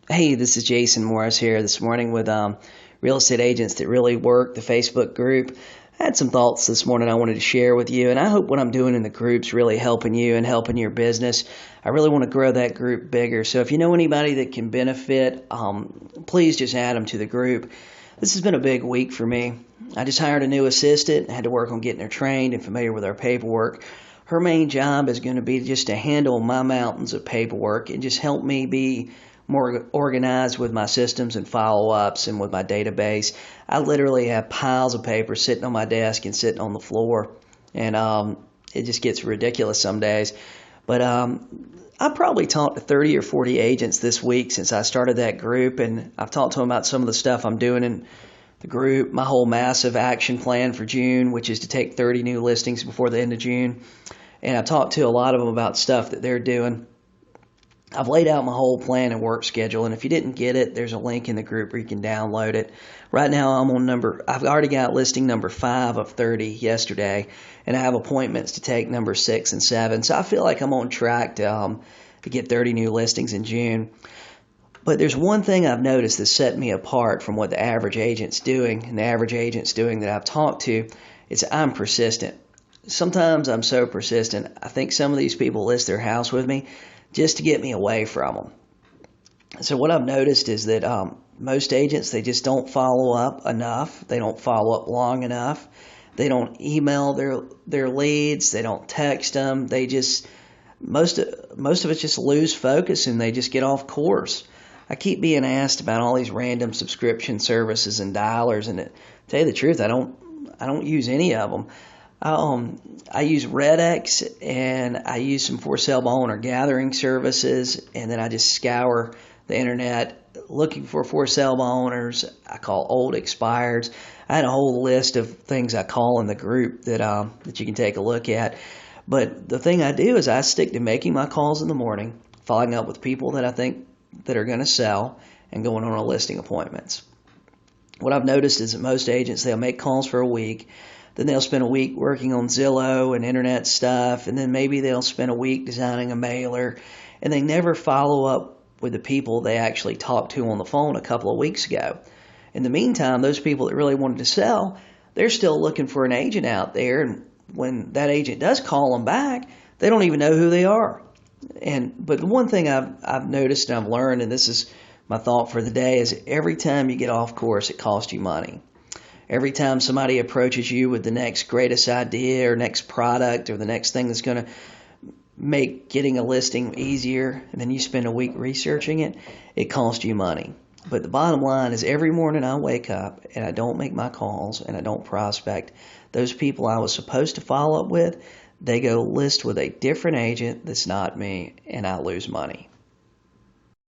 Hey, this is Jason Morris here this morning with Real Estate Agents That Really Work, the Facebook group. I had some thoughts this morning I wanted to share with you, and I hope what I'm doing in the group's really helping you and helping your business. I really want to grow that group bigger. So if you know anybody that can benefit, please just add them to the group. This has been a big week for me. I just hired a new assistant, had to work on getting her trained and familiar with our paperwork. Her main job is going to be just to handle my mountains of paperwork and just help me be more organized with my systems and follow-ups and with my database. I literally have piles of paper sitting on my desk and sitting on the floor, and it just gets ridiculous some days. But I probably talked to 30 or 40 agents this week since I started that group, and I've talked to them about some of the stuff I'm doing in the group, my whole massive action plan for June, which is to take 30 new listings before the end of June. And I talked to a lot of them about stuff that they're doing. I've laid out my whole plan and work schedule, and if you didn't get it, there's a link in the group where you can download it. Right now, I've already got listing number 5 of 30 yesterday, and I have appointments to take number 6 and 7. So I feel like I'm on track to get 30 new listings in June. But there's one thing I've noticed that's set me apart from what the average agent's doing, and the average agent's doing that I've talked to, is I'm persistent. Sometimes I'm so persistent, I think some of these people list their house with me just to get me away from them. So what I've noticed is that most agents, they just don't follow up enough. They don't follow up long enough. They don't email their leads. They don't text them. They just, most of it just lose focus and they just get off course. I keep being asked about all these random subscription services and dialers, and to tell you the truth, I don't use any of them. I use Red-X, and I use some for sale by owner gathering services, and then I just scour the internet looking for sale by owners. I call old expireds. I had a whole list of things I call in the group that you can take a look at. But the thing I do is I stick to making my calls in the morning, following up with people that I think that are going to sell, and going on a listing appointments. What I've noticed is that most agents, they'll make calls for a week, then they'll spend a week working on Zillow and internet stuff, and then maybe they'll spend a week designing a mailer, and they never follow up with the people they actually talked to on the phone a couple of weeks ago. In the meantime, those people that really wanted to sell, they're still looking for an agent out there, and when that agent does call them back, they don't even know who they are. But the one thing I've noticed and I've learned, and this is my thought for the day, is every time you get off course, it costs you money. Every time somebody approaches you with the next greatest idea or next product or the next thing that's going to make getting a listing easier, and then you spend a week researching it, it costs you money. But the bottom line is every morning I wake up and I don't make my calls and I don't prospect. Those people I was supposed to follow up with, they go list with a different agent that's not me, and I lose money.